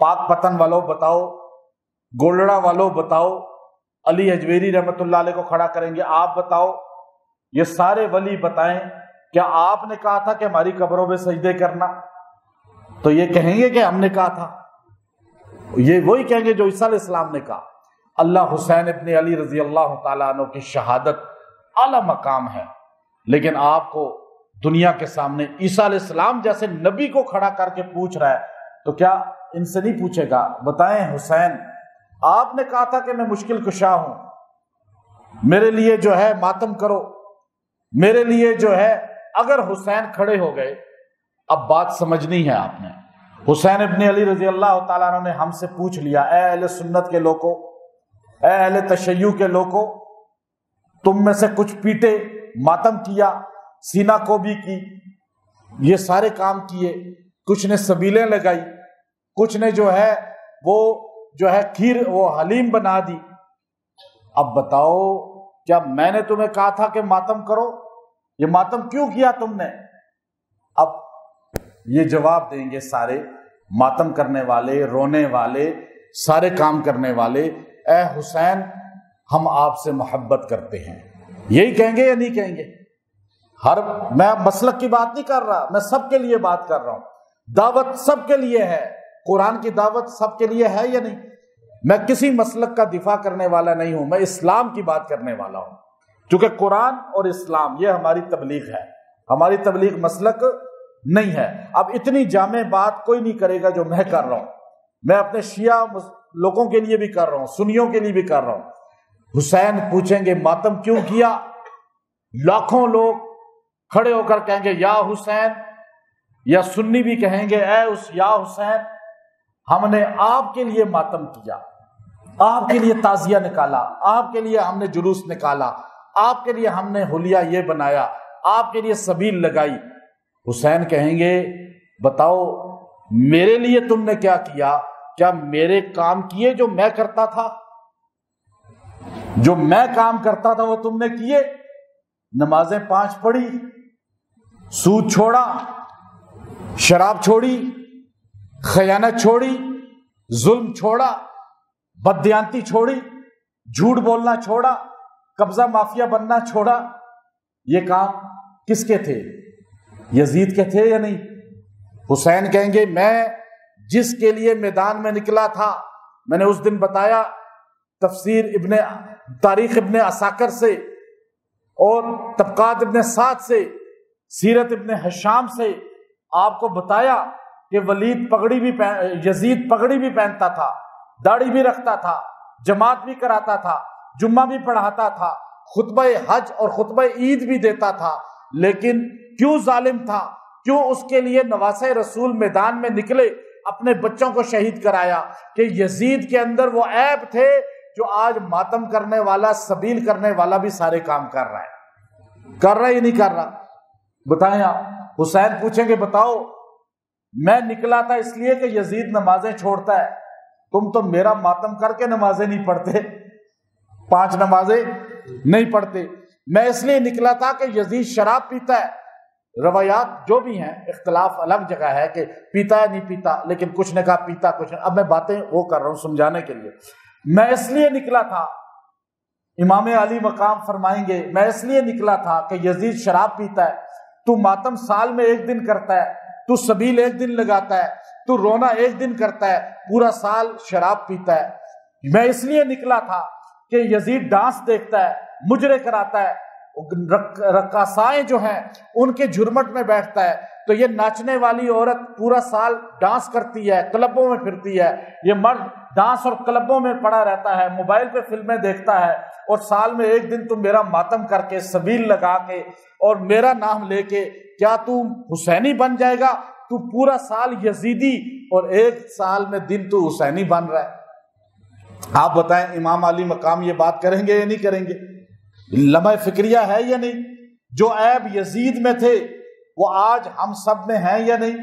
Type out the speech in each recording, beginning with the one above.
پاک پتن والوں بتاؤ، گولڑا والوں بتاؤ، علی حجویری رحمۃ اللہ علیہ کو کھڑا کریں گے، آپ بتاؤ، یہ سارے ولی بتائیں کیا آپ نے کہا تھا کہ ہماری قبروں میں سجدے کرنا؟ تو یہ کہیں گے کہ ہم نے کہا تھا، یہ وہی کہیں گے جو عیسیٰ علیہ السلام نے کہا۔ اللہ حسین ابن علی رضی اللہ تعالیٰ عنہ کی شہادت اعلیٰ مقام ہے، لیکن آپ کو دنیا کے سامنے عیسیٰ علیہ السلام جیسے نبی کو کھڑا کر کے پوچھ رہا ہے، تو کیا ان سے نہیں پوچھے گا بتائیں حسین آپ نے کہا تھا کہ میں مشکل کشا ہوں، میرے لیے جو ہے ماتم کرو، میرے لیے جو ہے، اگر حسین کھڑے ہو گئے، اب بات سمجھنی ہے آپ نے۔ حسین ابن علی رضی اللہ تعالیٰ عنہ نے ہم سے پوچھ لیا، اے اہل سنت کے لوگوں، اے اہل تشیع کے لوگوں، تم میں سے کچھ پیٹے، ماتم کیا، سینہ کوبی کی، یہ سارے کام کیے، کچھ نے سبیلیں لگائی، کچھ نے جو ہے وہ جو ہے کھیر وہ حلیم بنا دی، اب بتاؤ کیا میں نے تمہیں کہا تھا کہ ماتم کرو؟ یہ ماتم کیوں کیا تم نے؟ اب یہ جواب دیں گے سارے ماتم کرنے والے، رونے والے، سارے کام کرنے والے، اے حسین ہم آپ سے محبت کرتے ہیں، یہی کہیں گے یا نہیں کہیں گے؟ میں مسلک کی بات نہیں کر رہا، میں سب کے لیے بات کر رہا ہوں، دعوت سب کے لیے ہے، قرآن کی دعوت سب کے لیے ہے یا نہیں؟ میں کسی مسلک کا دفاع کرنے والا نہیں ہوں، میں اسلام کی بات کرنے والا ہوں، چونکہ قرآن اور اسلام یہ ہماری تبلیغ ہے، ہماری تبلیغ مسلک نہیں ہے۔ اب اتنی جامع بات کوئی نہیں کرے گا جو میں کر رہا ہوں، میں اپنے شیعہ لوگوں کے لیے بھی کر رہا ہوں، سنیوں کے لیے بھی کر رہا ہوں۔ حسین پوچھیں گے ماتم کیوں کیا؟ لاکھوں لوگ کھڑے ہو کر کہیں گے یا حسین، یا سنی بھی کہیں گے اے یا حسین ہم نے آپ کے لیے ماتم کیا، آپ کے لیے تعزیہ نکالا، آپ کے لیے ہم نے جلوس نکالا، آپ کے لیے ہم نے حلیہ یہ بنایا، آپ کے لیے سبیل لگائی۔ حسین کہیں گے بتاؤ میرے لیے تم نے کیا کیا؟ کیا میرے کام کیے جو میں کرتا تھا؟ جو میں کام کرتا تھا وہ تم نے کیے؟ نمازیں 5 پڑھی، سود چھوڑا، شراب چھوڑی، خیانت چھوڑی، ظلم چھوڑا، بددیانتی چھوڑی، جھوٹ بولنا چھوڑا، قبضہ مافیا بننا چھوڑا۔ یہ کام کس کے تھے؟ یزید کے تھے یا نہیں؟ حسین کہیں گے میں جس کے لیے میدان میں نکلا تھا، میں نے اس دن بتایا تاریخ ابن عساکر سے اور طبقات ابن سعد سے، سیرت ابن ہشام سے آپ کو بتایا کہ یزید پگڑی بھی پہنتا تھا، داڑھی بھی رکھتا تھا، جماعت بھی کراتا تھا، جمعہ بھی پڑھاتا تھا، خطبہ حج اور خطبہ عید بھی دیتا تھا، لیکن کیوں ظالم تھا؟ کیوں اس کے لیے نواسۂ رسول میدان میں نکلے، اپنے بچوں کو شہید کرایا؟ کہ یزید کے اندر وہ عیب تھے جو آج ماتم کرنے والا، سبیل کرنے والا بھی سارے کام کر رہا ہے یا نہیں کر رہا؟ بتائیں آپ۔ حسین پوچھیں گے بتاؤ میں نکلا تھا اس لیے کہ یزید نمازیں چھوڑتا ہے، تم تو میرا ماتم کر کے نمازیں نہیں پڑھتے، 5 نمازیں نہیں پڑھتے، میں اس لیے نکلا تھا کہ یزید شراب پیتا ہے۔ روایات جو بھی ہیں، اختلاف الگ جگہ ہے کہ پیتا ہے نہیں پیتا، لیکن کچھ نے کہا پیتا، کچھ نے، اب میں باتیں وہ کر رہا ہوں سمجھانے کے لیے۔ میں اس لیے نکلا تھا، امام علی مقام فرمائیں گے میں اس لیے نکلا تھا کہ یزید شراب پیتا ہے، تو ماتم سال میں 1 دن کرتا ہے، تو سبیل 1 دن لگاتا ہے، تو رونا 1 دن کرتا ہے، پورا سال شراب پیتا ہے۔ میں اس لیے نکلا تھا کہ یزید ڈانس دیکھتا ہے، مجرے کراتا ہے، رقاصائیں جو ہیں ان کے جھرمٹ میں بیٹھتا ہے، تو یہ ناچنے والی عورت پورا سال ڈانس کرتی ہے، کلبوں میں پھرتی ہے، یہ مرد ڈانس اور کلبوں میں پڑا رہتا ہے، موبائل پہ فلمیں دیکھتا ہے، اور سال میں 1 دن تم میرا ماتم کر کے، سبیل لگا کے اور میرا نام لے کے کیا تم حسینی بن جائے گا؟ تو پورا سال یزیدی اور 1 سال میں دن تو حسینی بن رہا ہے۔ آپ بتائیں امام علی مقام یہ بات کریں گے یا نہیں کریں گے؟ لمحہ فکریہ ہے یا نہیں؟ جو عیب یزید میں تھے وہ آج ہم سب میں ہیں یا نہیں؟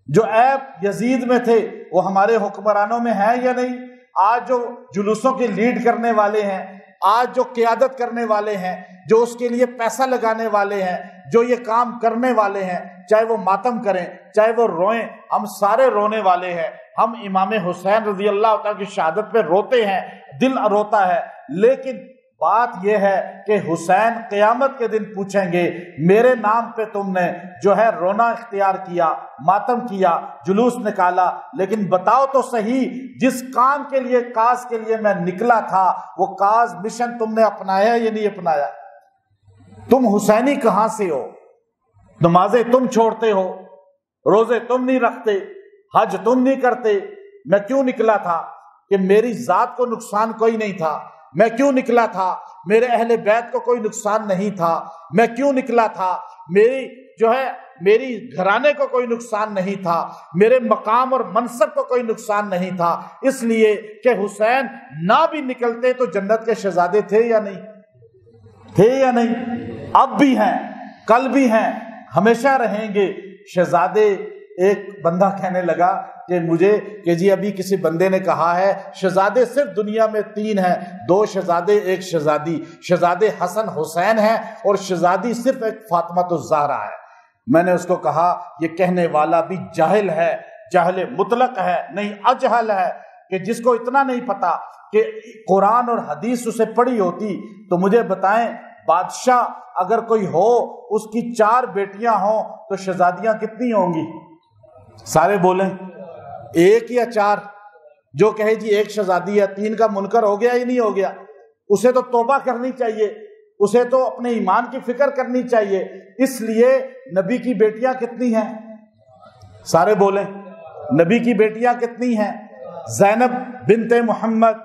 جو عیب یزید میں تھے وہ ہمارے حکمرانوں میں ہیں یا نہیں؟ آج جو جلوسوں کے لیڈ کرنے والے ہیں، آج جو قیادت کرنے والے ہیں، جو اس کے لیے پیسہ لگانے والے ہیں، جو یہ کام کرنے والے ہیں، چاہے وہ ماتم کریں چاہے وہ روئیں، ہم سارے رونے والے ہیں۔ ہم امام حسین رضی اللہ تعالیٰ کی شہادت پہ روتے ہیں، دل روتا ہے، لیکن بات یہ ہے کہ حسین قیامت کے دن پوچھیں گے میرے نام پہ تم نے جو ہے رونا اختیار کیا، ماتم کیا، جلوس نکالا، لیکن بتاؤ تو صحیح جس کام کے لیے، کاز کے لیے میں نکلا تھا، وہ کاز مشن تم نے اپنایا یا نہیں اپنایا؟ تم حسینی کہاں سے ہو؟ نمازیں تم چھوڑتے ہو، روزے تم نہیں رکھتے، حج تم نہیں کرتے۔ میں کیوں نکلا تھا؟ کہ میری ذات کو نقصان کوئی نہیں تھا۔ میں کیوں نکلا تھا؟ میرے اہل بیت کو کوئی نقصان نہیں تھا۔ میں کیوں نکلا تھا؟ میری گھرانے کو کوئی نقصان نہیں تھا، میرے مقام اور منصب کو کوئی نقصان نہیں تھا، اس لیے کہ حسین نہ بھی نکلتے تو جنت کے شہزادے تھے یا نہیں؟ تھے یا نہیں؟ اب بھی ہیں، کل بھی ہیں، ہمیشہ رہیں گے شہزادے۔ ایک بندہ کہنے لگا کہ جی ابھی کسی بندے نے کہا ہے شہزادے صرف دنیا میں 3 ہیں، 2 شہزادے 1 شہزادی، شہزادے حسن حسین ہیں اور شہزادی صرف ایک فاطمہ الزہرا ہے۔ میں نے اس کو کہا یہ کہنے والا بھی جاہل ہے، جاہل مطلق ہے، نہیں اجہل ہے، کہ جس کو اتنا نہیں پتا کہ قرآن اور حدیث اسے پڑھی ہوتی تو مجھے بتائیں بادشاہ اگر کوئی ہو، اس کی 4 بیٹیاں ہوں تو شہزادیاں کتنی ہوں گی؟ سارے بولیں 1 یا 4؟ جو کہے جی 1 شہزادی ہے، 3 کا منکر ہو گیا ہی نہیں ہو گیا؟ اسے تو توبہ کرنی چاہیے، اسے تو اپنے ایمان کی فکر کرنی چاہیے۔ اس لیے نبی کی بیٹیاں کتنی ہیں؟ سارے بولیں نبی کی بیٹیاں کتنی ہیں؟ زینب بنت محمد،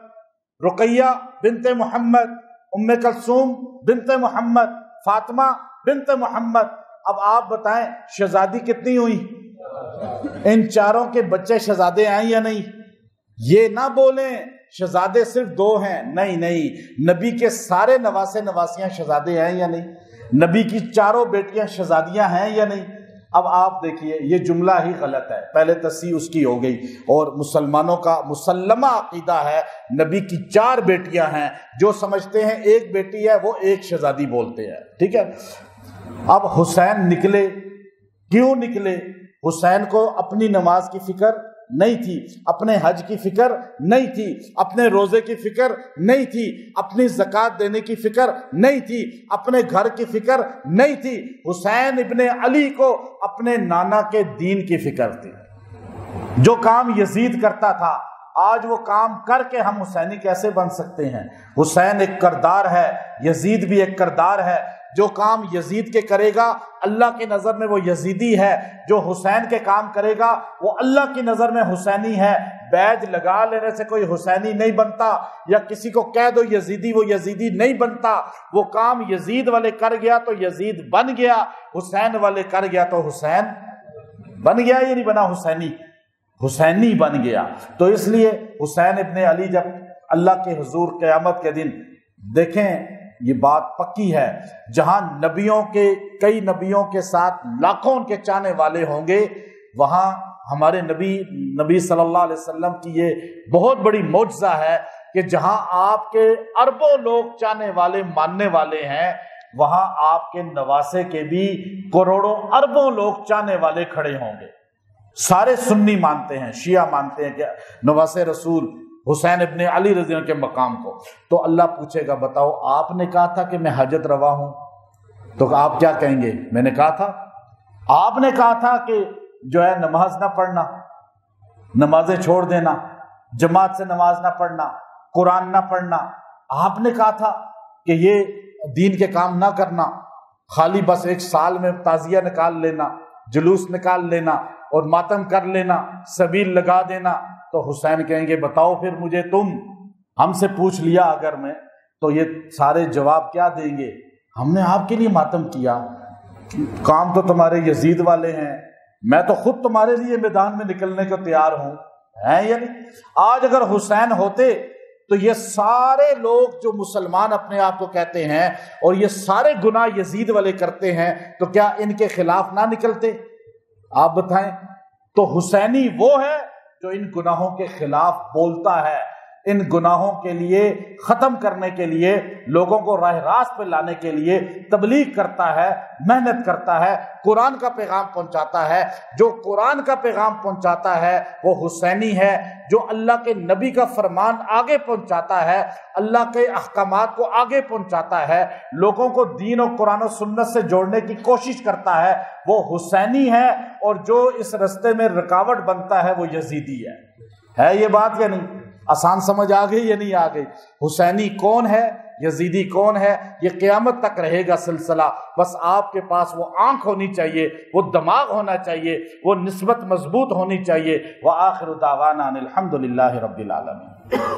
رقیہ بنت محمد، ام کلثوم بنت محمد، فاطمہ بنت محمد۔ اب آپ بتائیں شہزادی کتنی ہوئی؟ ان 4 کے بچے شہزادے ہیں یا نہیں؟ یہ نہ بولیں شہزادے صرف 2 ہیں، نہیں، نبی کے سارے نواسے نواسیاں شہزادے ہیں یا نہیں؟ نبی کی 4 بیٹیاں شہزادیاں ہیں یا نہیں؟ اب آپ دیکھیے یہ جملہ ہی غلط ہے، پہلے تصحیح اس کی ہو گئی، اور مسلمانوں کا مسلمہ عقیدہ ہے نبی کی 4 بیٹیاں ہیں، جو سمجھتے ہیں 1 بیٹی ہے وہ 1 شہزادی بولتے ہیں، ٹھیک ہے۔ اب حسین نکلے، کیوں نکلے؟ حسین کو اپنی نماز کی فکر نہیں تھی، اپنے حج کی فکر نہیں تھی، اپنے روزے کی فکر نہیں تھی، اپنی زکوٰۃ دینے کی فکر نہیں تھی، اپنے گھر کی فکر نہیں تھی۔ حسین ابن علی کو اپنے نانا کے دین کی فکر تھی۔ جو کام یزید کرتا تھا آج وہ کام کر کے ہم حسینی کیسے بن سکتے ہیں؟ حسین ایک کردار ہے، یزید بھی ایک کردار ہے۔ جو کام یزید کے کرے گا اللہ کی نظر میں وہ یزیدی ہے، جو حسین کے کام کرے گا وہ اللہ کی نظر میں حسینی ہے۔ بیج لگا لینے سے کوئی حسینی نہیں بنتا، یا کسی کو کہہ دو یزیدی، وہ یزیدی نہیں بنتا۔ وہ کام یزید والے کر گیا تو یزید بن گیا، حسین والے کر گیا تو حسین بن گیا یا نہیں بنا؟ حسینی بن گیا۔ تو اس لیے حسین ابن علی جب اللہ کے حضور قیامت کے دن، دیکھیں یہ بات پکی ہے، جہاں کئی نبیوں کے ساتھ لاکھوں ان کے چاہنے والے ہوں گے، وہاں ہمارے نبی صلی اللہ علیہ وسلم کی یہ بہت بڑی معجزہ ہے کہ جہاں آپ کے اربوں لوگ چاہنے والے ماننے والے ہیں، وہاں آپ کے نواسے کے بھی کروڑوں اربوں لوگ چاہنے والے کھڑے ہوں گے۔ سارے سنی مانتے ہیں، شیعہ مانتے ہیں کہ نواسے رسول حسین ابن علی رضی اللہ عنہ کے مقام کو۔ تو اللہ پوچھے گا بتاؤ آپ نے کہا تھا کہ میں حجت روا ہوں، تو آپ کیا کہیں گے؟ میں نے کہا تھا۔ آپ نے کہا تھا کہ جو ہے نماز نہ پڑھنا، نمازیں چھوڑ دینا، جماعت سے نماز نہ پڑھنا، قرآن نہ پڑھنا۔ آپ نے کہا تھا کہ یہ دین کے کام نہ کرنا، خالی بس 1 سال میں تعزیہ نکال لینا، جلوس نکال لینا اور ماتم کر لینا، سبیل لگا دینا۔ تو حسین کہیں گے بتاؤ پھر مجھے تم ہم سے پوچھ لیا اگر میں، تو یہ سارے جواب کیا دیں گے؟ ہم نے آپ کے لیے ماتم کیا، کام تو تمہارے یزید والے ہیں، میں تو خود تمہارے لیے میدان میں نکلنے کو تیار ہوں، ہیں یا نہیں؟ آج اگر حسین ہوتے تو یہ سارے لوگ جو مسلمان اپنے آپ کو کہتے ہیں اور یہ سارے گناہ یزید والے کرتے ہیں، تو کیا ان کے خلاف نہ نکلتے؟ آپ بتائیں۔ تو حسینی وہ ہے جو ان گناہوں کے خلاف بولتا ہے، ان گناہوں کے لیے ختم کرنے کے لیے، لوگوں کو راہ راست پہ لانے کے لیے تبلیغ کرتا ہے، محنت کرتا ہے، قرآن کا پیغام پہنچاتا ہے۔ جو قرآن کا پیغام پہنچاتا ہے وہ حسینی ہے، جو اللہ کے نبی کا فرمان آگے پہنچاتا ہے، اللہ کے احکامات کو آگے پہنچاتا ہے، لوگوں کو دین و قرآن و سنت سے جوڑنے کی کوشش کرتا ہے، وہ حسینی ہے۔ اور جو اس رستے میں رکاوٹ بنتا ہے وہ یزیدی ہے یہ بات یا نہیں؟ آسان سمجھ آ گئی یا نہیں آ گئی؟ حسینی کون ہے، یزیدی کون ہے، یہ قیامت تک رہے گا سلسلہ۔ بس آپ کے پاس وہ آنکھ ہونی چاہیے، وہ دماغ ہونا چاہیے، وہ نسبت مضبوط ہونی چاہیے۔ وآخر دعوانا ان الحمد للہ رب العالمین۔